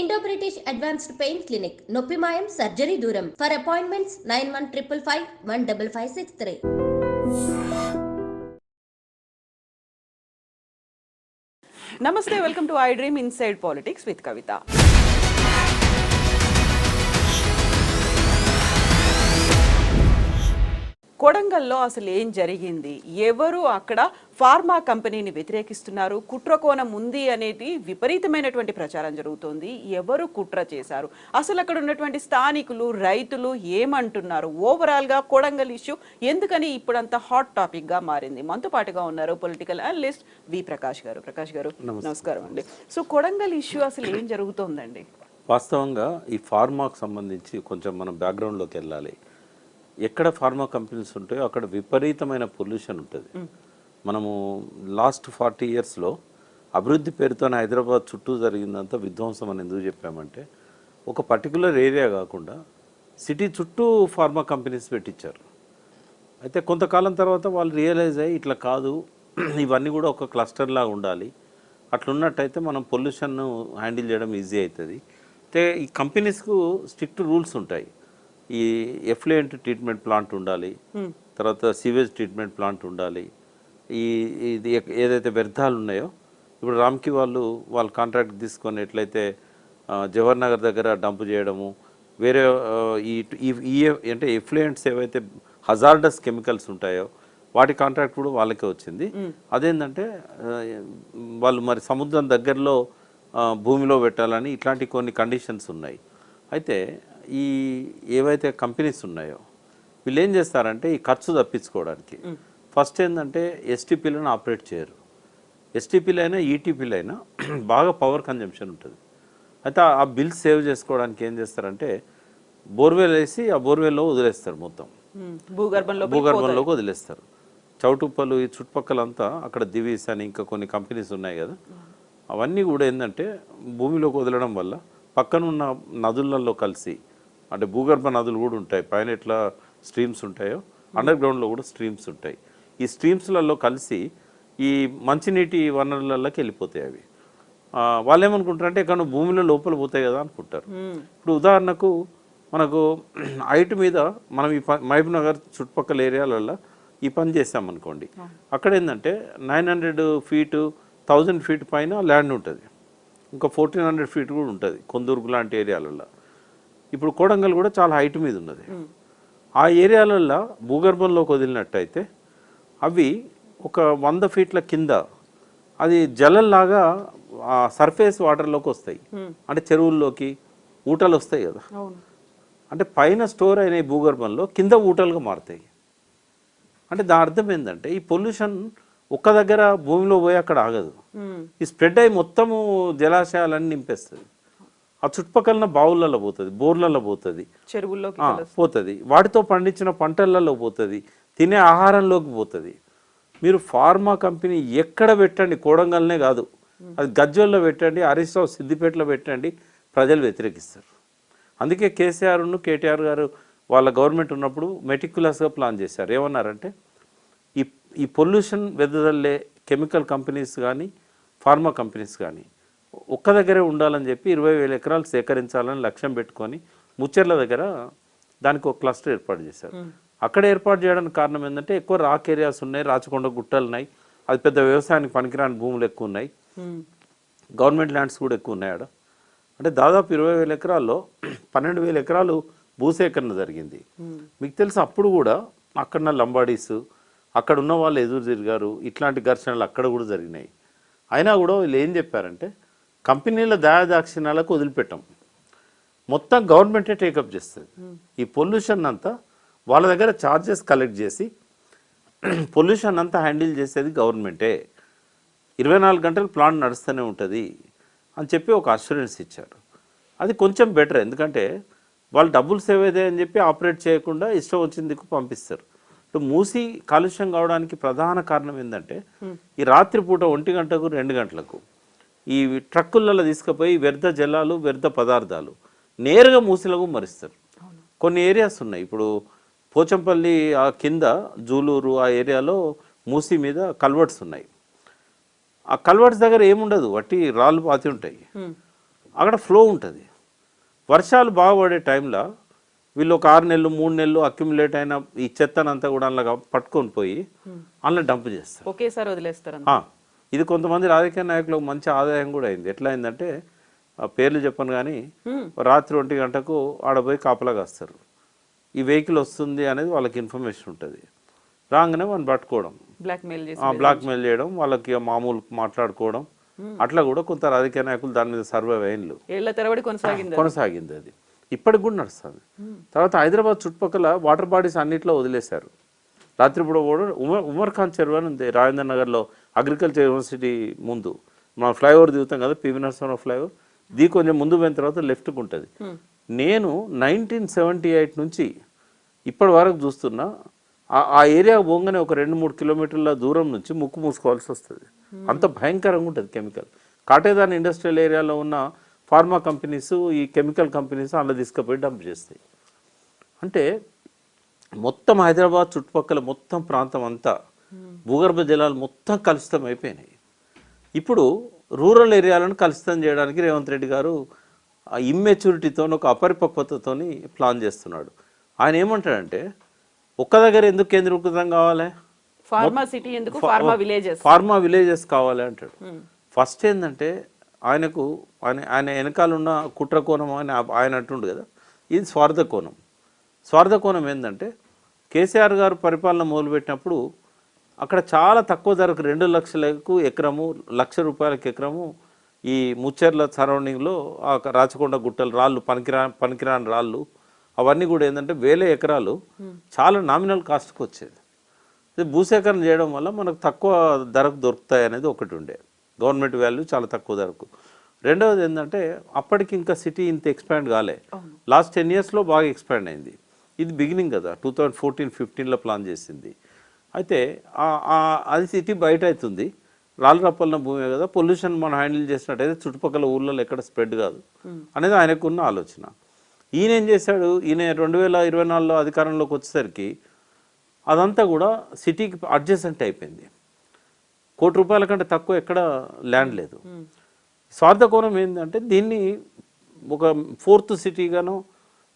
Indo-British Advanced Pain Clinic, Noppimayam Surgery Duram. For appointments 9155515563. Namaste, welcome to iDream Inside Politics with Kavita. కొడంగల్లో అసలు ఏం జరిగింది, ఎవరు అక్కడ ఫార్మా కంపెనీని వ్యతిరేకిస్తున్నారు, కుట్రకోణం ఉంది అనేది విపరీతమైనటువంటి ప్రచారం జరుగుతోంది. ఎవరు కుట్ర చేశారు, అసలు అక్కడ ఉన్నటువంటి స్థానికులు రైతులు ఏమంటున్నారు, ఓవరాల్గా కొడంగల్ ఇష్యూ ఎందుకని ఇప్పుడంతా హాట్ టాపిక్గా మారింది. మనతో పాటుగా ఉన్నారు పొలిటికల్ అనలిస్ట్ వి ప్రకాష్ గారు. ప్రకాష్ గారు నమస్కారం అండి. సో కొడంగల్ ఇష్యూ అసలు ఏం జరుగుతోందండి? వాస్తవంగా ఈ ఫార్మాకు సంబంధించి కొంచెం మనం బ్యాక్గ్రౌండ్లోకి వెళ్ళాలి. ఎక్కడ ఫార్మా కంపెనీస్ ఉంటాయో అక్కడ విపరీతమైన పొల్యూషన్ ఉంటుంది. మనము లాస్ట్ 40 yearsలో అభివృద్ధి పేరుతో హైదరాబాద్ చుట్టూ జరిగిందంతా విధ్వంసం అని ఎందుకు చెప్పామంటే, ఒక పర్టికులర్ ఏరియా కాకుండా సిటీ చుట్టూ ఫార్మా కంపెనీస్ పెట్టించారు. అయితే కొంతకాలం తర్వాత వాళ్ళు రియలైజ్ అయ్యి ఇట్లా కాదు, ఇవన్నీ కూడా ఒక క్లస్టర్ లాగా ఉండాలి, అట్లున్నట్టయితే మనం పొల్యూషన్ను హ్యాండిల్ చేయడం ఈజీ అవుతుంది. అయితే ఈ కంపెనీస్కు స్ట్రిక్ట్ రూల్స్ ఉంటాయి. ఈ ఎఫ్లూయెంట్ ట్రీట్మెంట్ ప్లాంట్ ఉండాలి, తర్వాత సీవేజ్ ట్రీట్మెంట్ ప్లాంట్ ఉండాలి. ఇది ఏదైతే వ్యర్థాలు ఉన్నాయో, ఇప్పుడు రామ్కి వాళ్ళు కాంట్రాక్ట్ తీసుకొని ఎట్లయితే జవహర్ నగర్ దగ్గర డంప్ చేయడము, వేరే ఈ అంటే ఎఫ్లూయెంట్స్ ఏవైతే హజార్డస్ కెమికల్స్ ఉంటాయో వాటి కాంట్రాక్ట్ కూడా వాళ్ళకే వచ్చింది. అదేంటంటే వాళ్ళు మరి సముద్రం దగ్గరలో భూమిలో పెట్టాలని ఇట్లాంటి కొన్ని కండిషన్స్ ఉన్నాయి. అయితే ఈ ఏవైతే కంపెనీస్ ఉన్నాయో వీళ్ళు ఏం చేస్తారంటే ఈ ఖర్చు తప్పించుకోవడానికి ఫస్ట్ ఏంటంటే ఎస్టీపీలను ఆపరేట్ చేయరు. ఎస్టీపీలు అయినా ఈటీపీలు అయినా బాగా పవర్ కన్జంప్షన్ ఉంటుంది. అయితే ఆ బిల్స్ సేవ్ చేసుకోవడానికి ఏం చేస్తారంటే బోర్వెల్ వేసి ఆ బోర్వెల్లో వదిలేస్తారు, మొత్తం భూగర్భంలోకి వదిలేస్తారు. చౌటుప్పలు ఈ చుట్టుపక్కలంతా అక్కడ దివీస్ అని ఇంకా కొన్ని కంపెనీస్ ఉన్నాయి కదా, అవన్నీ కూడా ఏంటంటే భూమిలోకి వదలడం వల్ల పక్కనున్న నదులలో కలిసి, అంటే భూగర్భ నదులు కూడా ఉంటాయి, పైన ఎట్లా స్ట్రీమ్స్ ఉంటాయో అండర్ గ్రౌండ్లో కూడా స్ట్రీమ్స్ ఉంటాయి. ఈ స్ట్రీమ్స్లలో కలిసి ఈ మంచినీటి వనరులలోకి వెళ్ళిపోతాయి. అవి వాళ్ళు ఏమనుకుంటారంటే ఎక్కడ భూమిలో లోపల పోతాయి కదా అనుకుంటారు. ఇప్పుడు ఉదాహరణకు మనకు హైట్ మీద మనం ఈ మహబూబ్ నగర్ చుట్టుపక్కల ఏరియాలలో ఈ పని చేసామనుకోండి, అక్కడ ఏంటంటే 900 feet 1000 feet పైన ల్యాండ్ ఉంటుంది, ఇంకా 1400 feet కూడా ఉంటుంది కొందూరుకు లాంటి ఏరియాలలో. ఇప్పుడు కొడంగల్ కూడా చాలా హైట్ మీద ఉన్నది. ఆ ఏరియాలలో భూగర్భంలోకి వదిలినట్టయితే అవి ఒక 100 feet కింద అది జలంలాగా సర్ఫేస్ వాటర్లోకి వస్తాయి, అంటే చెరువుల్లోకి ఊటలు వస్తాయి కదా, అంటే పైన స్టోర్ అయిన భూగర్భంలో కింద ఊటలుగా మారుతాయి. అంటే దాని అర్థం ఏంటంటే ఈ పొల్యూషన్ ఒక్క దగ్గర భూమిలో పోయి అక్కడ ఆగదు, ఈ స్ప్రెడ్ అయ్యి మొత్తము జలాశయాలన్నీ నింపేస్తుంది. ఆ చుట్టుపక్కల బావులలో పోతుంది, బోర్లలో పోతుంది, చెరువుల్లో పోతుంది, వాటితో పండించిన పంటలలో పోతుంది, తినే ఆహారంలోకి పోతుంది. మీరు ఫార్మా కంపెనీ ఎక్కడ పెట్టండి, కొడంగల్నే కాదు, అది గజ్వల్లో పెట్టండి, హరీష్ రావు సిద్దిపేటలో పెట్టండి, ప్రజలు వ్యతిరేకిస్తారు. అందుకే కేసీఆర్ను కేటీఆర్ గారు వాళ్ళ గవర్నమెంట్ ఉన్నప్పుడు మెటిక్యులస్గా ప్లాన్ చేశారు. ఏమన్నారంటే ఈ పొల్యూషన్ వెదజల్లే కెమికల్ కంపెనీస్ కానీ ఫార్మా కంపెనీస్ కానీ ఒక్క దగ్గరే ఉండాలని చెప్పి 20,000 ఎకరాలు సేకరించాలని లక్ష్యం పెట్టుకొని ముచ్చెర్ల దగ్గర దానికి ఒక క్లస్టర్ ఏర్పాటు చేశారు. అక్కడ ఏర్పాటు చేయడానికి కారణం ఏంటంటే ఎక్కువ రాక్ ఏరియాస్ ఉన్నాయి, రాచకొండ గుట్టలు ఉన్నాయి, అది పెద్ద వ్యవసాయానికి పనికిరాని భూములు ఎక్కువ ఉన్నాయి, గవర్నమెంట్ ల్యాండ్స్ కూడా ఎక్కువ ఉన్నాయి ఆడ. అంటే దాదాపు 20,000 ఎకరాల్లో 12,000 ఎకరాలు భూసేకరణ జరిగింది. మీకు తెలుసు అప్పుడు కూడా అక్కడ లంబాడీస్ అక్కడ ఉన్న వాళ్ళు ఎదురు తిరిగారు, ఇట్లాంటి ఘర్షణలు అక్కడ కూడా జరిగినాయి. అయినా కూడా వీళ్ళు ఏం చెప్పారంటే కంపెనీల దయాదాక్షిణ్యాలకు వదిలిపెట్టాం, మొత్తం గవర్నమెంటే టేకప్ చేస్తుంది. ఈ పొల్యూషన్ అంతా వాళ్ళ దగ్గర ఛార్జెస్ కలెక్ట్ చేసి పొల్యూషన్ అంతా హ్యాండిల్ చేసేది గవర్నమెంటే, 24 గంటలు ప్లాంట్ నడుస్తూనే ఉంటుంది అని చెప్పి ఒక అష్యూరెన్స్ ఇచ్చారు. అది కొంచెం బెటర్, ఎందుకంటే వాళ్ళు డబ్బులు సేవ్ అవుతాయి అని చెప్పి ఆపరేట్ చేయకుండా ఇష్టం వచ్చిన దిక్కు పంపిస్తారు. మూసి కాలుష్యం కావడానికి ప్రధాన కారణం ఏంటంటే ఈ రాత్రిపూట 1 గంటకు 2 గంటలకు ఈ ట్రక్కులలో తీసుకుపోయి వ్యర్థ జలాలు వ్యర్థ పదార్థాలు నేరుగా మూసిలకు మరిస్తారు. కొన్ని ఏరియాస్ ఉన్నాయి, ఇప్పుడు పోచంపల్లి ఆ కింద జూలూరు ఆ ఏరియాలో మూసి మీద కల్వర్ట్స్ ఉన్నాయి. ఆ కల్వర్ట్స్ దగ్గర ఏముండదు, వట్టి రాళ్ళు పాతి ఉంటాయి. అక్కడ ఫ్లో ఉంటుంది. వర్షాలు బాగా పడే టైంలో వీళ్ళు ఒక 6 నెలలు 3 నెలలు అక్యుములేట్ అయిన ఈ చెత్తనంతా కూడా అందులో పట్టుకొని పోయి అందులో డంప్ చేస్తారు, ఒకేసారి వదిలేస్తారు. ఇది కొంతమంది రాజకీయ నాయకులకు మంచి ఆదాయం కూడా అయింది. ఎట్లా అయిందంటే ఆ పేర్లు చెప్పను కానీ రాత్రి 1 గంటకు ఆడపోయి కాపలా కాస్తారు. ఈ వెహికల్ వస్తుంది అనేది వాళ్ళకి ఇన్ఫర్మేషన్ ఉంటుంది. రాగానే వాళ్ళని పట్టుకోవడం, బ్లాక్మెయిల్ చేయడం, వాళ్ళకి మామూలు మాట్లాడుకోవడం, అట్లా కూడా కొంత రాజకీయ నాయకులు దాని మీద సర్వైవ్ అయ్యిండ్లు. కొనసాగింది అది, ఇప్పటికి కూడా నడుస్తుంది. తర్వాత హైదరాబాద్ చుట్టుపక్కల వాటర్ బాడీస్ అన్నింటిలో వదిలేశారు. రాత్రిపూట కూడా ఉమర్ ఖాన్ చెరువు అని ఉంది రాజేంద్ర నగర్లో, అగ్రికల్చర్ యూనివర్సిటీ ముందు. మన ఫ్లైఓవర్ దిగుతాం కదా, పివి నరసింహారావు ఫ్లైఓవర్, దీ కొంచెం ముందు పోయిన తర్వాత లెఫ్ట్కి ఉంటుంది. నేను 1978 నుంచి ఇప్పటి వరకు చూస్తున్నా ఆ ఏరియా పోగానే ఒక 2-3 కిలోమీటర్ల దూరం నుంచి ముక్కు మూసుకోవాల్సి వస్తుంది. అంత భయంకరంగా ఉంటుంది కెమికల్. కాటేదాన్ ఇండస్ట్రియల్ ఏరియాలో ఉన్న ఫార్మా కంపెనీస్, ఈ కెమికల్ కంపెనీస్ అందులో తీసుకుపోయి డంప్ చేస్తాయి. అంటే మొత్తం హైదరాబాద్ చుట్టుపక్కల మొత్తం ప్రాంతం అంతా భూగర్భ జలాలు మొత్తం కలుషితం అయిపోయినాయి. ఇప్పుడు రూరల్ ఏరియాలను కలుషితం చేయడానికి రేవంత్ రెడ్డి గారు ఇమ్మెచ్యూరిటీతో, ఒక అపరిపక్వతతో ప్లాన్ చేస్తున్నాడు. ఆయన ఏమంటాడంటే ఒక్క దగ్గర ఎందుకు కేంద్రీకృతం కావాలి, ఫార్మా విలేజెస్ కావాలి అంటాడు. ఫస్ట్ ఏంటంటే ఆయన వెనకాల ఉన్న కుట్ర కోణం అని ఆయన అంటుండు కదా, ఇది స్వార్థ కోణం. స్వార్థ కోణం ఏంటంటే కేసీఆర్ గారు పరిపాలన మొదలుపెట్టినప్పుడు అక్కడ చాలా తక్కువ ధరకు 2 లక్షలకు ఎకరము, ₹1,00,000 ఎకరము ఈ ముచ్చెర్ల సరౌండింగ్లో ఆ రాచకొండ గుట్టలు, రాళ్ళు, పనికిరాని రాళ్ళు, అవన్నీ కూడా ఏంటంటే 1000 ఎకరాలు చాలా నామినల్ కాస్ట్కి వచ్చేది. భూసేకరణ చేయడం వల్ల మనకు తక్కువ ధరకు దొరుకుతాయి అనేది ఒకటి ఉండే, గవర్నమెంట్ వాల్యూ చాలా తక్కువ ధరకు. రెండవది ఏంటంటే అప్పటికి ఇంకా సిటీ ఇంత ఎక్స్పాండ్ కాలే, లాస్ట్ 10 ఇయర్స్లో బాగా ఎక్స్పాండ్ అయింది. ఇది బిగినింగ్ కదా, 2014-15లో ప్లాన్ చేసింది. అయితే అది సిటీ బయట అవుతుంది, రాళ్ళు రప్పలిన భూమే కదా, పొల్యూషన్ మనం హ్యాండిల్ చేసినట్టయితే చుట్టుపక్కల ఊళ్ళలో ఎక్కడ స్ప్రెడ్ కాదు అనేది ఆయనకున్న ఆలోచన. ఈయన ఏం చేశాడు, ఈయన 2024లో అధికారంలోకి వచ్చేసరికి అదంతా కూడా సిటీకి అడ్జసెంట్ అయిపోయింది. ₹1,00,00,000 కంటే తక్కువ ఎక్కడ ల్యాండ్ లేదు. స్వార్థ కోణం ఏంటంటే దీన్ని ఒక 4th సిటీగాను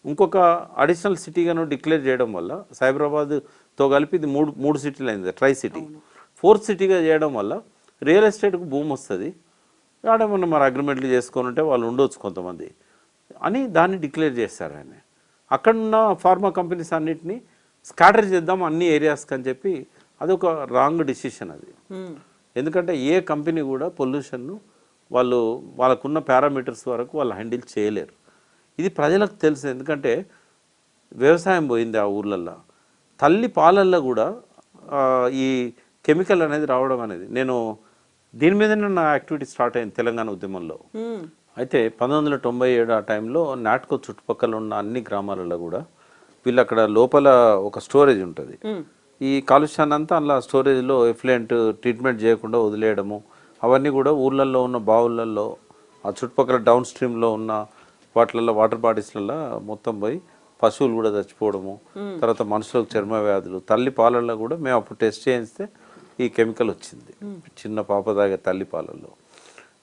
ఇంకొక అడిషనల్ సిటీగాను డిక్లేర్ చేయడం వల్ల, సైబరాబాద్తో కలిపి ఇది మూడు సిటీలు అయింది, ట్రై సిటీ. 4th సిటీగా చేయడం వల్ల రియల్ ఎస్టేట్కు భూమి వస్తుంది, ఆడేమన్నా మరి అగ్రిమెంట్లు చేసుకొని ఉంటే వాళ్ళు ఉండొచ్చు కొంతమంది అని దాన్ని డిక్లేర్ చేశారు ఆయన. అక్కడున్న ఫార్మా కంపెనీస్ అన్నిటినీ స్కాటర్ చేద్దాం అన్ని ఏరియాస్కి అని చెప్పి అదొక రాంగ్ డిసిషన్ అది. ఎందుకంటే ఏ కంపెనీ కూడా పొల్యూషన్ను వాళ్ళకున్న పారామీటర్స్ వరకు వాళ్ళు హ్యాండిల్ చేయలేరు. ఇది ప్రజలకు తెలుసు, ఎందుకంటే వ్యవసాయం పోయింది ఆ ఊర్లల్లో. తల్లి పాలల్లో కూడా ఈ కెమికల్ అనేది రావడం అనేది, నేను దీని మీదనే నా యాక్టివిటీ స్టార్ట్ అయింది తెలంగాణ ఉద్యమంలో. అయితే 1997 ఆ టైంలో నాట్కో చుట్టుపక్కల ఉన్న అన్ని గ్రామాలలో కూడా వీళ్ళు అక్కడ లోపల ఒక స్టోరేజ్ ఉంటుంది, ఈ కాలుష్యాన్ని అంతా అలా స్టోరేజ్లో ఎఫ్లెంట్ ట్రీట్మెంట్ చేయకుండా వదిలేయడము, అవన్నీ కూడా ఊర్లలో ఉన్న బావులలో, ఆ చుట్టుపక్కల డౌన్ స్ట్రీమ్లో ఉన్న వాటిలలో వాటర్ బాడీస్లలో మొత్తం పోయి పశువులు కూడా చచ్చిపోవడము, తర్వాత మనుషులకు చర్మ వ్యాధులు. తల్లి పాలల్లో కూడా మేము అప్పుడు టెస్ట్ చేయిస్తే ఈ కెమికల్ వచ్చింది, చిన్న పాప తాగే తల్లి పాలల్లో.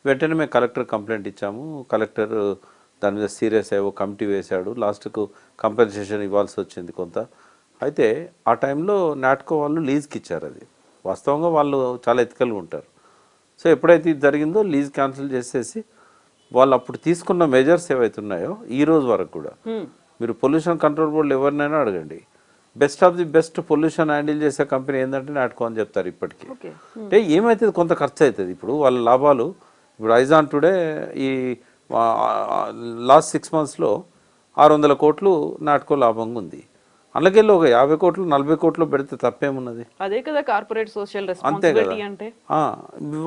వెంటనే మేము కలెక్టర్ కంప్లైంట్ ఇచ్చాము, కలెక్టర్ దాని మీద సీరియస్ అయ్యో కమిటీ వేశాడు, లాస్ట్కు కంపెన్సేషన్ ఇవ్వాల్సి వచ్చింది కొంత. అయితే ఆ టైంలో నాట్కో వాళ్ళు లీజ్కి ఇచ్చారు, అది వాస్తవంగా వాళ్ళు చాలా ఎథికల్గా ఉంటారు. సో ఎప్పుడైతే ఇది జరిగిందో లీజ్ క్యాన్సిల్ చేసేసి వాళ్ళు అప్పుడు తీసుకున్న మెజర్స్ ఏవైతున్నాయో ఈ రోజు వరకు కూడా మీరు పొల్యూషన్ కంట్రోల్ బోర్డులు ఎవరినైనా అడగండి, best of the best pollution handle చేసే కంపెనీ ఏంటంటే నాట్కో అని చెప్తారు ఇప్పటికీ. అంటే ఏమవుతుంది, కొంత ఖర్చు అవుతుంది. ఇప్పుడు వాళ్ళ లాభాలు, ఇప్పుడు ఐజాన్ టుడే ఈ లాస్ట్ 6 మంత్స్లో 600 కోట్లు నాట్కో లాభంగా ఉంది. అందుకెళ్ళి ఒక 50 కోట్లు 40 కోట్లు పెడితే తప్పేమున్నది, అదే కదా కార్పొరేట్ సోషల్ అంతే కదా.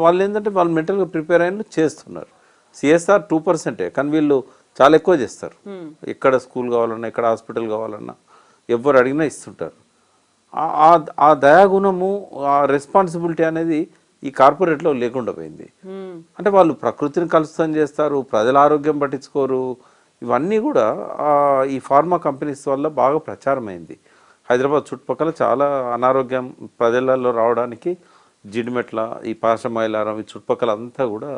వాళ్ళు ఏంటంటే వాళ్ళు మెంటల్గా ప్రిపేర్ అయిన చేస్తున్నారు. CSR 2%, కానీ వీళ్ళు చాలా ఎక్కువ చేస్తారు. ఎక్కడ స్కూల్ కావాలన్నా, ఎక్కడ హాస్పిటల్ కావాలన్నా ఎవరు అడిగినా ఇస్తుంటారు. ఆ దయాగుణము, ఆ రెస్పాన్సిబిలిటీ అనేది ఈ కార్పొరేట్లో లేకుండా పోయింది. అంటే వాళ్ళు ప్రకృతిని కలుషితం చేస్తారు, ప్రజల ఆరోగ్యం పట్టించుకోరు. ఇవన్నీ కూడా ఈ ఫార్మా కంపెనీస్ వల్ల బాగా ప్రచారమైంది. హైదరాబాద్ చుట్టుపక్కల చాలా అనారోగ్యం ప్రజలలో రావడానికి జిడిమెట్ల, ఈ పాషమైలారం, ఈ చుట్టుపక్కల అంతా కూడా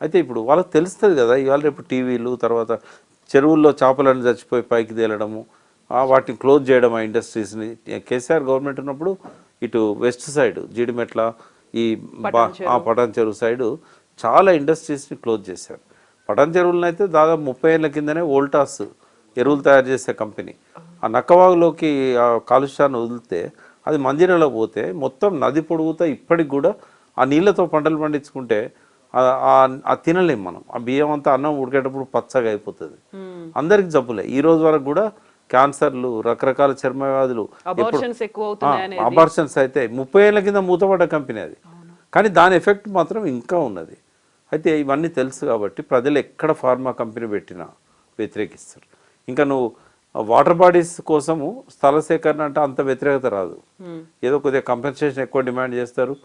అయితే ఇప్పుడు వాళ్ళకి తెలుస్తుంది కదా ఇవాళ రేపు టీవీలు, తర్వాత చెరువుల్లో చేపలను చచ్చిపోయి పైకి తేలడము, వాటిని క్లోజ్ చేయడం ఆ ఇండస్ట్రీస్ని. కేసీఆర్ గవర్నమెంట్ ఉన్నప్పుడు ఇటు వెస్ట్ సైడ్ జీడిమెట్ల, ఈ పటాన్ చెరువు సైడు చాలా ఇండస్ట్రీస్ని క్లోజ్ చేశారు. పటాన్ చెరువులను అయితే దాదాపు 30 ఏళ్ళ కిందనే వోల్టాస్ ఎరువులు తయారు చేసే కంపెనీ ఆ నక్కవాగులోకి ఆ కాలుష్యాన్ని వదిలితే అది మంజీరాలో పోతే మొత్తం నది పొడుగుతా ఇప్పటికి కూడా ఆ నీళ్ళతో పంటలు పండించుకుంటే తినలేం మనం. ఆ బియ్యం అంతా అన్నం ఉడికేటప్పుడు పచ్చగా అయిపోతుంది. అందరికి జబ్బులే. ఈ రోజు వరకు కూడా క్యాన్సర్లు, రకరకాల చర్మ వ్యాధులు, అబార్షన్స్ అయితే 30 ఏళ్ళ కింద మూతపడ్డ కంపెనీ అది. కానీ దాని ఎఫెక్ట్ మాత్రం ఇంకా ఉన్నది. అయితే ఇవన్నీ తెలుసు కాబట్టి ప్రజలు ఎక్కడ ఫార్మా కంపెనీ పెట్టినా వ్యతిరేకిస్తారు. ఇంకా నువ్వు వాటర్ బాడీస్ కోసము స్థల సేకరణ అంటే అంత వ్యతిరేకత రాదు. ఏదో కొద్దిగా కంపెన్సేషన్ ఎక్కువ డిమాండ్ చేస్తారు.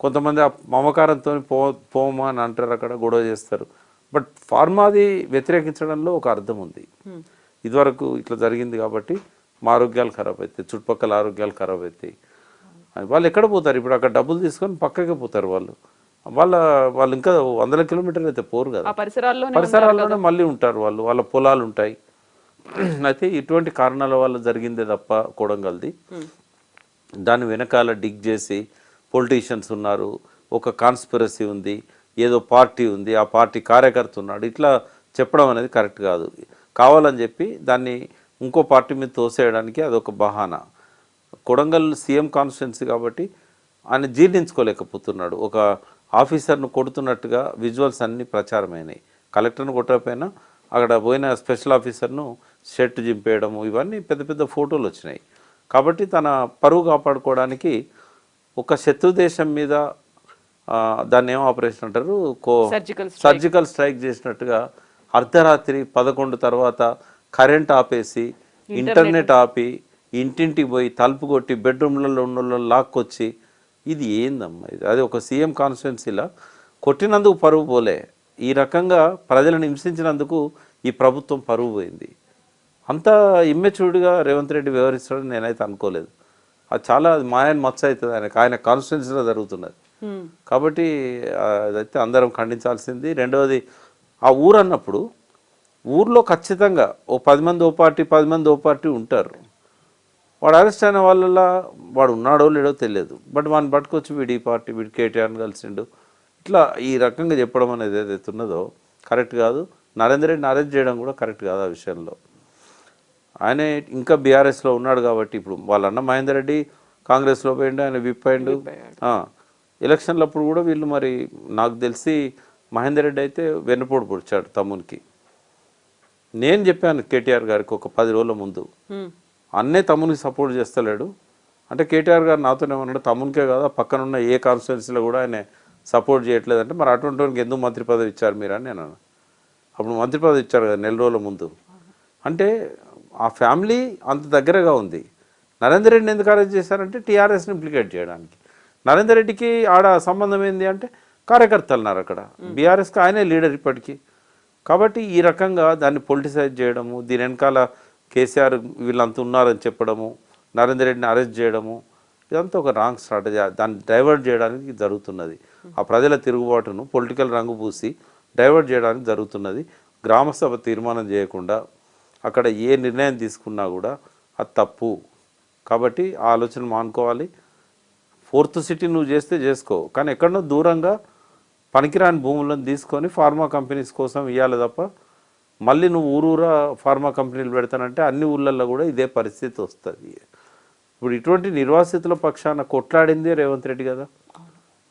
కొంతమంది ఆ మమకారంతో పోమా అని అంటారు, అక్కడ గొడవ చేస్తారు. బట్ ఫార్మాది వ్యతిరేకించడంలో ఒక అర్థం ఉంది. ఇదివరకు ఇట్లా జరిగింది కాబట్టి మా ఆరోగ్యాలు ఖరాబ్ అవుతాయి, చుట్టుపక్కల ఆరోగ్యాలు ఖరాబ్ అవుతాయి. వాళ్ళు ఎక్కడ పోతారు ఇప్పుడు? అక్కడ డబ్బులు తీసుకొని పక్కకే పోతారు వాళ్ళు. వాళ్ళు ఇంకా 100 కిలోమీటర్లు అయితే పోరు కదా, పరిసరాల్లోనే మళ్ళీ ఉంటారు వాళ్ళు, వాళ్ళ పొలాలు ఉంటాయి. అయితే ఇటువంటి కారణాల వల్ల జరిగిందే తప్ప కొడంగల్ది. దాని వెనకాల డిగ్ చేసి పొలిటీషియన్స్ ఉన్నారు, ఒక కాన్స్పిరసీ ఉంది, ఏదో పార్టీ ఉంది, ఆ పార్టీ కార్యకర్త ఉన్నాడు, ఇట్లా చెప్పడం అనేది కరెక్ట్ కాదు. కావాలని చెప్పి దాన్ని ఇంకో పార్టీ మీద తోసేయడానికి అదొక బహానా. కొడంగల్ సీఎం కాన్స్టిట్యున్సీ కాబట్టి ఆయన జీర్ణించుకోలేకపోతున్నాడు. ఒక ఆఫీసర్ను కొడుతున్నట్టుగా విజువల్స్ అన్నీ ప్రచారమైనాయి. కలెక్టర్ను కొట్టకపోయినా అక్కడ పోయిన స్పెషల్ ఆఫీసర్ను షర్ట్ జింపేయడము, ఇవన్నీ పెద్ద పెద్ద ఫోటోలు వచ్చినాయి. కాబట్టి తన పరువు కాపాడుకోవడానికి ఒక శత్రు దేశం మీద దాన్ని ఏం ఆపరేషన్ అంటారు, సర్జికల్ స్ట్రైక్ చేసినట్టుగా అర్ధరాత్రి 11 తర్వాత కరెంట్ ఆపేసి, ఇంటర్నెట్ ఆపి, ఇంటింటికి పోయి తలుపు కొట్టి బెడ్రూమ్లలో ఉన్న లాక్కొచ్చి, ఇది ఏందమ్మా ఇది? అది ఒక సీఎం కాన్స్టిట్యున్సీలా కొట్టినందుకు పరువు పోలే, ఈ రకంగా ప్రజలను హింసించినందుకు ఈ ప్రభుత్వం పరువు పోయింది. అంత ఇమ్మెచ్యూర్డ్గా రేవంత్ రెడ్డి వ్యవహరిస్తాడని నేనైతే అనుకోలేదు. అది చాలా మాయని మచ్చ అవుతుంది ఆయన కాన్స్టిట్యున్సీలో జరుగుతున్నది. కాబట్టి అదైతే అందరం ఖండించాల్సింది. రెండవది, ఆ ఊరు అన్నప్పుడు ఊర్లో ఖచ్చితంగా ఓ 10 మంది ఓ పార్టీ, 10 మంది ఓ పార్టీ ఉంటారు. వాడు అరెస్ట్ అయిన వాళ్ళ వాడు ఉన్నాడో లేడో తెలియదు, బట్ వాడిని పట్టుకొచ్చి వీడి పార్టీ, వీడి కేటీఆర్ని కలిసిండు, ఇట్లా ఈ రకంగా చెప్పడం అనేది ఏదైతే ఉన్నదో కరెక్ట్ కాదు. నరేందర్ రెడ్డిని అరెస్ట్ చేయడం కూడా కరెక్ట్ కాదు. ఆ విషయంలో ఆయన ఇంకా బీఆర్ఎస్లో ఉన్నాడు కాబట్టి, ఇప్పుడు వాళ్ళ అన్న మహేందర్ రెడ్డి కాంగ్రెస్లో పోయిండు, ఆయన విప్ అయిండు. ఎలక్షన్లప్పుడు కూడా వీళ్ళు మరి నాకు తెలిసి మహేందర్ రెడ్డి అయితే వెన్నుపోటు పొడిచాడు తమ్మునికి. నేను చెప్పాను కేటీఆర్ గారికి ఒక 10 రోజుల ముందు, అన్నే తమ్మునికి సపోర్ట్ చేస్తలేడు అంటే కేటీఆర్ గారు నాతోనే ఉన్నాడు, తమ్మునికే కాదా పక్కనున్న ఏ కాన్స్టిట్యున్సీలో కూడా ఆయన సపోర్ట్ చేయట్లేదంటే మరి అటువంటి వానికి ఎందుకు మంత్రి పదవి ఇచ్చారు మీరు అని నేను అన్నాను. అప్పుడు మంత్రి పదవి ఇచ్చారు కదా 4 రోజుల ముందు. అంటే ఆ ఫ్యామిలీ అంత దగ్గరగా ఉంది. నరేందర్ రెడ్డిని ఎందుకు అరెస్ట్ చేశారంటే టీఆర్ఎస్ని ఇంప్లికేట్ చేయడానికి. నరేందర్ రెడ్డికి ఆడ సంబంధం ఏంది అంటే కార్యకర్తలు ఉన్నారు అక్కడ, బీఆర్ఎస్కి ఆయనే లీడర్ ఇప్పటికీ. కాబట్టి ఈ రకంగా దాన్ని పొలిటిసైజ్ చేయడము, దీని వెనకాల కేసీఆర్ వీళ్ళంతా ఉన్నారని చెప్పడము, నరేందర్ రెడ్డిని అరెస్ట్ చేయడము, ఇదంతా ఒక రాంగ్ స్ట్రాటజీ. దాన్ని డైవర్ట్ చేయడానికి జరుగుతున్నది. ఆ ప్రజల తిరుగుబాటును పొలిటికల్ రంగు పూసి డైవర్ట్ చేయడానికి జరుగుతున్నది. గ్రామసభ తీర్మానం చేయకుండా అక్కడ ఏ నిర్ణయం తీసుకున్నా కూడా అది తప్పు. కాబట్టి ఆ ఆలోచన మానుకోవాలి. 4th సిటీ నువ్వు చేస్తే చేసుకో, కానీ ఎక్కడో దూరంగా పనికిరాని భూములను తీసుకొని ఫార్మా కంపెనీస్ కోసం ఇవ్వాలి తప్ప మళ్ళీ నువ్వు ఊరూరా ఫార్మా కంపెనీలు పెడతానంటే అన్ని ఊళ్ళల్లో కూడా ఇదే పరిస్థితి వస్తుంది. ఇప్పుడు ఇటువంటి నిర్వాసితుల పక్షాన కొట్లాడిందే రేవంత్ రెడ్డి కదా.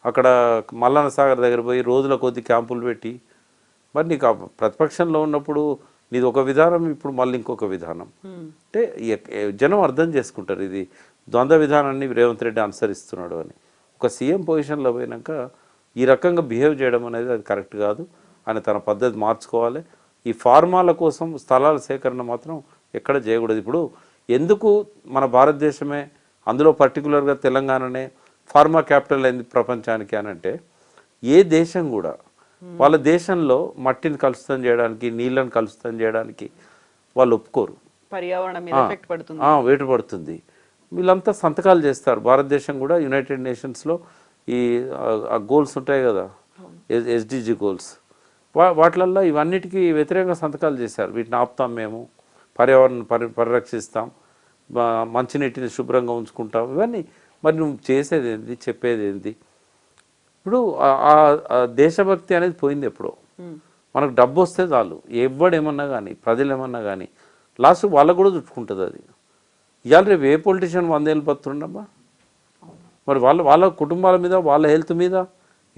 అక్కడ మల్లన్న సాగర్ దగ్గర పోయి రోజుల కొద్ది క్యాంపులు పెట్టి, మరి నీకు ప్రతిపక్షంలో ఉన్నప్పుడు నీది ఒక విధానం, ఇప్పుడు మళ్ళీ ఇంకొక విధానం. అంటే జనం అర్థం చేసుకుంటారు ఇది ద్వంద్వ విధానాన్ని రేవంత్ రెడ్డి అనుసరిస్తున్నాడు అని. ఒక సీఎం పొజిషన్లో పోయినాక ఈ రకంగా బిహేవ్ చేయడం అనేది అది కరెక్ట్ కాదు. ఆయన తన పద్ధతి మార్చుకోవాలి. ఈ ఫార్మాల కోసం స్థలాల సేకరణ మాత్రం ఎక్కడ చేయకూడదు. ఇప్పుడు ఎందుకు మన భారతదేశమే, అందులో పర్టికులర్గా తెలంగాణనే ఫార్మా క్యాపిటల్ అయింది ప్రపంచానికి అని అంటే, ఏ దేశం కూడా వాళ్ళ దేశంలో మట్టిని కలుషితం చేయడానికి, నీళ్ళని కలుషితం చేయడానికి వాళ్ళు ఒప్పుకోరు. వేటు పడుతుంది. వీళ్ళంతా సంతకాలు చేస్తారు. భారతదేశం కూడా యునైటెడ్ నేషన్స్లో ఈ గోల్స్ ఉంటాయి కదా, SDG గోల్స్, వాటిలల్లో ఇవన్నిటికీ వ్యతిరేకంగా సంతకాలు చేశారు. వీటిని ఆపుతాం మేము, పర్యావరణం పరిరక్షిస్తాం, మంచినీటిని శుభ్రంగా ఉంచుకుంటాం, ఇవన్నీ. మరి నువ్వు చేసేది ఏంటి, చెప్పేది ఏంటి? ఇప్పుడు ఆ దేశభక్తి అనేది పోయింది ఎప్పుడో. మనకు డబ్బు వస్తే చాలు, ఎవడేమన్నా కానీ, ప్రజలు ఏమన్నా కానీ, లాస్ట్ వాళ్ళకు కూడా చుట్టుకుంటుంది అది. ఇవాళ రేపు ఏ పొలిటీషియన్ 100 ఏళ్ళు బతుండమ్మా? మరి వాళ్ళ కుటుంబాల మీద, వాళ్ళ హెల్త్ మీద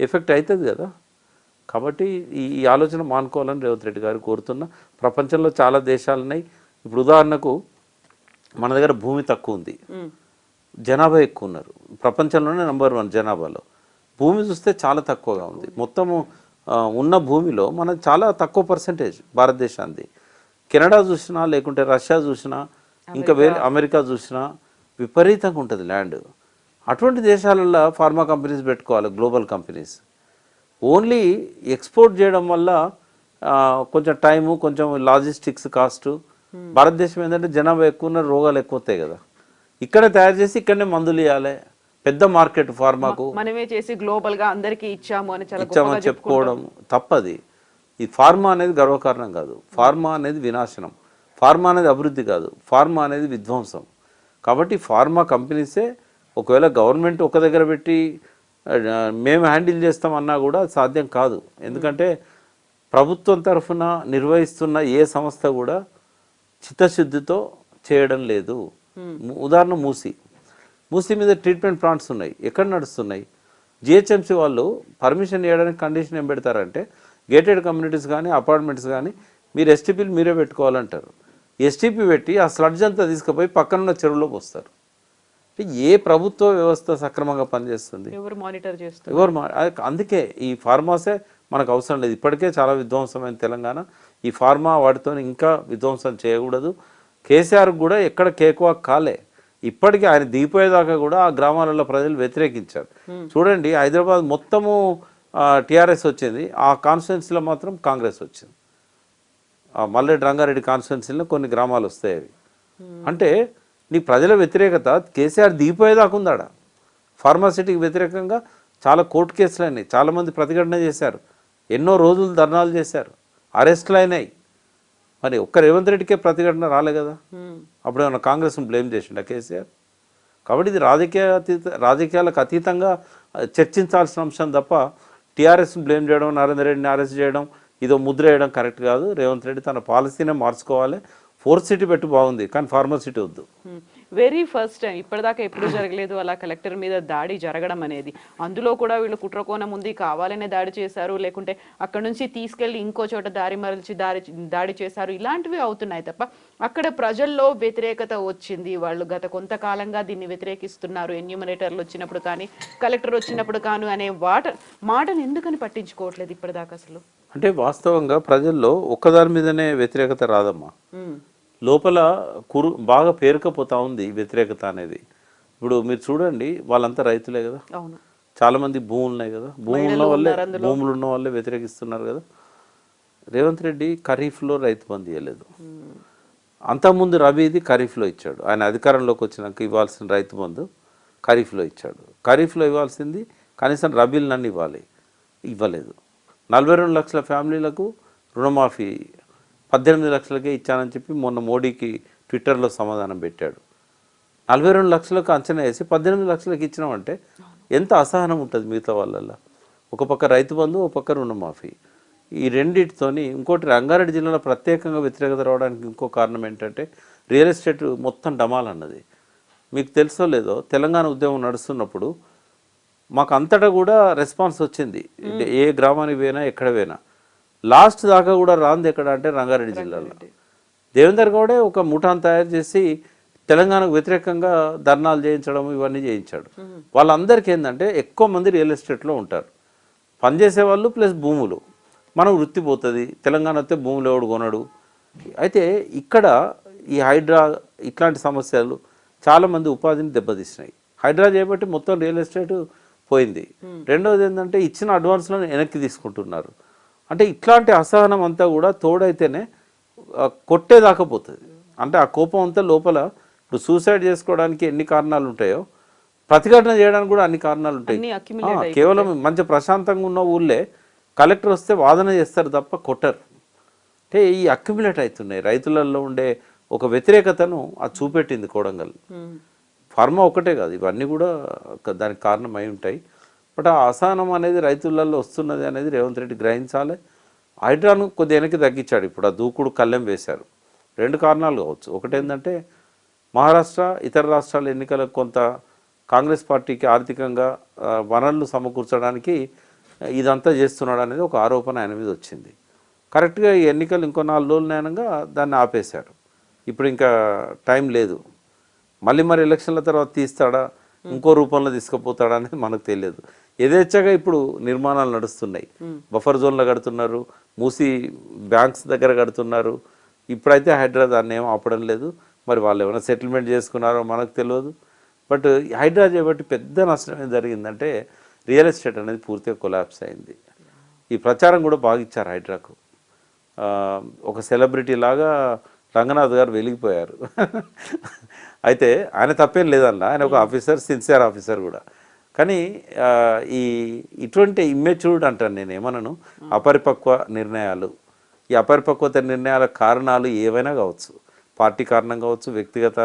ఎఫెక్ట్ అవుతుంది కదా. కాబట్టి ఈ ఆలోచన మానుకోవాలని రేవంత్ రెడ్డి గారు కోరుతున్నా. ప్రపంచంలో చాలా దేశాలు ఉన్నాయి. ఇప్పుడు ఉదాహరణకు మన దగ్గర భూమి తక్కువ ఉంది, జనాభా ఎక్కువ ఉన్నారు, ప్రపంచంలోనే నెంబర్ 1 జనాభాలో. భూమి చూస్తే చాలా తక్కువగా ఉంది. మొత్తము ఉన్న భూమిలో మన చాలా తక్కువ పర్సెంటేజ్ భారతదేశానికి. కెనడా చూసినా, లేకుంటే రష్యా చూసినా, ఇంకా వేరే అమెరికా చూసినా విపరీతంగా ఉంటుంది ల్యాండ్. అటువంటి దేశాలలో ఫార్మా కంపెనీస్ పెట్టుకోవాలి, గ్లోబల్ కంపెనీస్. ఓన్లీ ఎక్స్పోర్ట్ చేయడం వల్ల కొంచెం టైము, కొంచెం లాజిస్టిక్స్ కాస్టు. భారతదేశం ఏంటంటే జనాభా ఎక్కువ ఉన్న, రోగాలు ఎక్కువ వస్తాయి కదా. ఇక్కడే తయారు చేసి ఇక్కడనే మందులు ఇవ్వాలి. పెద్ద మార్కెట్ ఫార్మాకు. మనమే చేసి గ్లోబల్ గా అందరికీ ఇచ్చామని చెప్పుకోవడం తప్పది. ఈ ఫార్మా అనేది గర్వకారణం కాదు, ఫార్మా అనేది వినాశనం, ఫార్మా అనేది అభివృద్ధి కాదు, ఫార్మా అనేది విధ్వంసం. కాబట్టి ఫార్మా కంపెనీసే ఒకవేళ గవర్నమెంట్ ఒక దగ్గర పెట్టి మేము హ్యాండిల్ చేస్తామన్నా కూడా సాధ్యం కాదు. ఎందుకంటే ప్రభుత్వం తరఫున నిర్వహిస్తున్న ఏ సంస్థ కూడా చిత్తశుద్ధితో చేయడం లేదు. ఉదాహరణ మూసీ మీద ట్రీట్మెంట్ ప్లాంట్స్ ఉన్నాయి, ఎక్కడ నడుస్తున్నాయి? జిహెచ్ఎంసీ వాళ్ళు పర్మిషన్ ఇవ్వడానికి కండిషన్ ఏం పెడతారంటే, గేటెడ్ కమ్యూనిటీస్ కానీ అపార్ట్మెంట్స్ కానీ మీరు ఎస్టీపీలు మీరే పెట్టుకోవాలంటారు. ఎస్టీపీ పెట్టి ఆ స్లడ్జ్ అంతా తీసుకుపోయి పక్కనున్న చెరువులో పోస్తారు. ఏ ప్రభుత్వ వ్యవస్థ సక్రమంగా పనిచేస్తుంది? ఎవరు మానిటర్ చేస్తారు? అందుకే ఈ ఫార్మాసే మనకు అవసరం లేదు. ఇప్పటికే చాలా విధ్వంసమైన తెలంగాణ. ఈ ఫార్మా వాటితో ఇంకా విధ్వంసం చేయకూడదు. కేసీఆర్ కూడా ఎక్కడ కేకువాక్ కాలే. ఇప్పటికీ ఆయన దిగిపోయేదాకా కూడా ఆ గ్రామాలలో ప్రజలు వ్యతిరేకించారు. చూడండి, హైదరాబాద్ మొత్తము టీఆర్ఎస్ వచ్చింది, ఆ కాన్స్టిట్యున్సీలో మాత్రం కాంగ్రెస్ వచ్చింది. మల్లెడ్డి రంగారెడ్డి కాన్స్టిట్యున్సీలో కొన్ని గ్రామాలు వస్తాయి అవి. అంటే నీ ప్రజల వ్యతిరేకత కేసీఆర్ దిగిపోయేదాకా ఉందాడ. ఫార్మాసిటీకి వ్యతిరేకంగా చాలా కోర్టు కేసులు అయినాయి, చాలామంది ప్రతిఘటన చేశారు, ఎన్నో రోజులు ధర్నాలు చేశారు, అరెస్టులు అయినాయి. మరి ఒక్క రేవంత్ రెడ్డికే ప్రతిఘటన రాలే కదా. అప్పుడు ఏమన్నా కాంగ్రెస్ను బ్లేమ్ చేసిండా కేసీఆర్? కాబట్టి ఇది రాజకీయాలకు అతీతంగా చర్చించాల్సిన అంశం తప్ప టీఆర్ఎస్ను బ్లేమ్ చేయడం, నరేందర్ రెడ్డిని అరెస్ట్ చేయడం, ఇదో ముద్ర వేయడం కరెక్ట్ కాదు. రేవంత్ రెడ్డి తన పాలసీనే మార్చుకోవాలి. 4th సిటీ పెట్టి బాగుంది, కానీ ఫార్మసిటీ వద్దు. వెరీ ఫస్ట్ టైం, ఇప్పటిదాకా ఎప్పుడు జరగలేదు అలా కలెక్టర్ మీద దాడి జరగడం అనేది. అందులో కూడా వీళ్ళు కుట్రకోణం ఉంది, కావాలనే దాడి చేశారు, లేకుంటే అక్కడ నుంచి తీసుకెళ్లి ఇంకో చోట దారి మరల్చి దాడి చేశారు, ఇలాంటివి అవుతున్నాయి తప్ప అక్కడ ప్రజల్లో వ్యతిరేకత వచ్చింది. వాళ్ళు గత కొంతకాలంగా దీన్ని వ్యతిరేకిస్తున్నారు. ఎన్యూమరేటర్లు వచ్చినప్పుడు కానీ, కలెక్టర్ వచ్చినప్పుడు కానీ అనే మాటను ఎందుకని పట్టించుకోవట్లేదు ఇప్పటిదాకా అసలు? అంటే వాస్తవంగా ప్రజల్లో ఒక్కదాని మీదనే వ్యతిరేకత రాదమ్మా, లోపల బాగా పేరుకపోతా ఉంది వ్యతిరేకత అనేది. ఇప్పుడు మీరు చూడండి, వాళ్ళంతా రైతులే కదా, చాలామంది భూములు ఉన్నాయి కదా, భూములు ఉన్న వాళ్ళే వ్యతిరేకిస్తున్నారు కదా. రేవంత్ రెడ్డి ఖరీఫ్లో రైతు బంధు ఇవ్వలేదు, అంతకుముందు రబీది ఖరీఫ్లో ఇచ్చాడు. ఆయన అధికారంలోకి వచ్చినాక ఇవ్వాల్సిన రైతు బంధు ఖరీఫ్లో ఇచ్చాడు. ఖరీఫ్లో ఇవ్వాల్సింది కనీసం రబీలు నన్ను ఇవ్వలేదు. 42 లక్షల ఫ్యామిలీలకు రుణమాఫీ 18 లక్షలకే ఇచ్చానని చెప్పి మొన్న మోడీకి ట్విట్టర్లో సమాధానం పెట్టాడు. 42 లక్షలకు అంచనా వేసి 18 లక్షలకు ఇచ్చినామంటే ఎంత అసహనం ఉంటుంది మిగతా వాళ్ళల్లో. ఒక పక్క రైతు బంధు, ఒక పక్క రుణమాఫీ. ఈ రెండింటితోని ఇంకోటి రంగారెడ్డి జిల్లాలో ప్రత్యేకంగా వ్యతిరేకత రావడానికి ఇంకో కారణం ఏంటంటే రియల్ ఎస్టేట్ మొత్తం డమాలన్నది. మీకు తెలుసో లేదో, తెలంగాణ ఉద్యమం నడుస్తున్నప్పుడు మాకు అంతటా కూడా రెస్పాన్స్ వచ్చింది. ఏ గ్రామానికి పోయినా, ఎక్కడ పోయినా. లాస్ట్ దాకా కూడా రాంది ఎక్కడ అంటే రంగారెడ్డి జిల్లాలో. దేవేందర్ గౌడే ఒక ముఠాను తయారు చేసి తెలంగాణకు వ్యతిరేకంగా ధర్నాలు చేయించడం, ఇవన్నీ చేయించాడు. వాళ్ళందరికీ ఏంటంటే ఎక్కువ మంది రియల్ ఎస్టేట్లో ఉంటారు, పనిచేసే వాళ్ళు ప్లస్ భూములు. మనం వృత్తి పోతుంది, తెలంగాణ వస్తే భూములు ఎవడు కొనడు. అయితే ఇక్కడ ఈ హైడ్రా ఇట్లాంటి సమస్యలు చాలామంది ఉపాధిని దెబ్బతీసినాయి. హైడ్రా చేయబట్టి మొత్తం రియల్ ఎస్టేట్ పోయింది. రెండవది ఏంటంటే ఇచ్చిన అడ్వాన్స్లను వెనక్కి తీసుకుంటున్నారు. అంటే ఇట్లాంటి అసహనం అంతా కూడా తోడైతేనే కొట్టేదాకా పోతుంది. అంటే ఆ కోపం అంతా లోపల, ఇప్పుడు సూసైడ్ చేసుకోవడానికి ఎన్ని కారణాలు ఉంటాయో ప్రతిఘటన చేయడానికి కూడా అన్ని కారణాలు ఉంటాయి. కేవలం మంచి ప్రశాంతంగా ఉన్న ఊళ్ళే కలెక్టర్ వస్తే వాదన చేస్తారు తప్ప కొట్టరు. అంటే ఈ అక్యుములేట్ అవుతున్నాయి రైతులలో ఉండే ఒక వ్యతిరేకతను అది చూపెట్టింది కొడంగల్. ఫార్మా ఒకటే కాదు, ఇవన్నీ కూడా దానికి కారణం అయి ఉంటాయి. బట్ ఆ అసహనం అనేది రైతులలో వస్తున్నది అనేది రేవంత్ రెడ్డి గ్రహించాలి. హైడ్రాను కొద్ది వెనక్కి తగ్గించాడు. ఇప్పుడు ఆ దూకుడు కళ్ళెం వేశారు. 2 కారణాలు కావచ్చు. ఒకటేంటంటే మహారాష్ట్ర ఇతర రాష్ట్రాల ఎన్నికలకు కొంత కాంగ్రెస్ పార్టీకి ఆర్థికంగా వనరులు సమకూర్చడానికి ఇదంతా చేస్తున్నాడు అనేది ఒక ఆరోపణ ఆయన మీద వచ్చింది. కరెక్ట్గా ఈ ఎన్నికలు ఇంకో 4 రోజులు అయినాక దాన్ని ఆపేశారు. ఇప్పుడు ఇంకా టైం లేదు. మళ్ళీ ఎలక్షన్ల తర్వాత తీస్తాడా, ఇంకో రూపంలో తీసుకుపోతాడా అనేది మనకు తెలియదు. యథేచ్ఛగా ఇప్పుడు నిర్మాణాలు నడుస్తున్నాయి. బఫర్ జోన్లో కడుతున్నారు, మూసి బ్యాంక్స్ దగ్గర కడుతున్నారు. ఇప్పుడైతే హైడ్రా దాన్ని ఏం ఆపడం లేదు. మరి వాళ్ళు ఏమైనా సెటిల్మెంట్ చేసుకున్నారో మనకు తెలియదు. బట్ హైడ్రా చేయబట్టి పెద్ద నష్టం ఏం జరిగిందంటే రియల్ ఎస్టేట్ అనేది పూర్తిగా కొలాప్స్ అయింది. ఈ ప్రచారం కూడా బాగా ఇచ్చారు హైడ్రాకు. ఒక సెలబ్రిటీ లాగా రంగనాథ్ గారు వెలిగిపోయారు. అయితే ఆయన తప్పేం లేదన్న, ఆయన ఒక ఆఫీసర్, సిన్సియర్ ఆఫీసర్ కూడా. కానీ ఇటువంటి ఇమ్మెచ్యూర్డ్ అంటాను నేను, ఏమన్నాను, అపరిపక్వ నిర్ణయాలు. ఈ అపరిపక్వత నిర్ణయాల కారణాలు ఏవైనా కావచ్చు. పార్టీ కారణం కావచ్చు, వ్యక్తిగత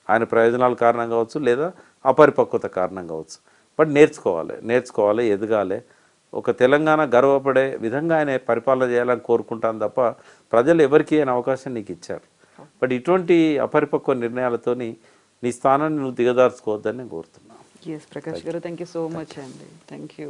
ఆయన ప్రయోజనాల కారణం కావచ్చు, లేదా అపరిపక్వత కారణం కావచ్చు. బట్ నేర్చుకోవాలి, ఎదగాలి. ఒక తెలంగాణ గర్వపడే విధంగా ఆయన పరిపాలన చేయాలని కోరుకుంటాను తప్ప ప్రజలు ఎవరికి అయిన అవకాశం నీకు ఇచ్చారు. బట్ ఇటువంటి అపరిపక్వ నిర్ణయాలతోని నీ స్థానాన్ని నువ్వు దిగదార్చుకోవద్దని నేను కోరుతున్నాను. ప్రకాష్ గారు, థ్యాంక్ యూ సో మచ్ అండి. Thank you.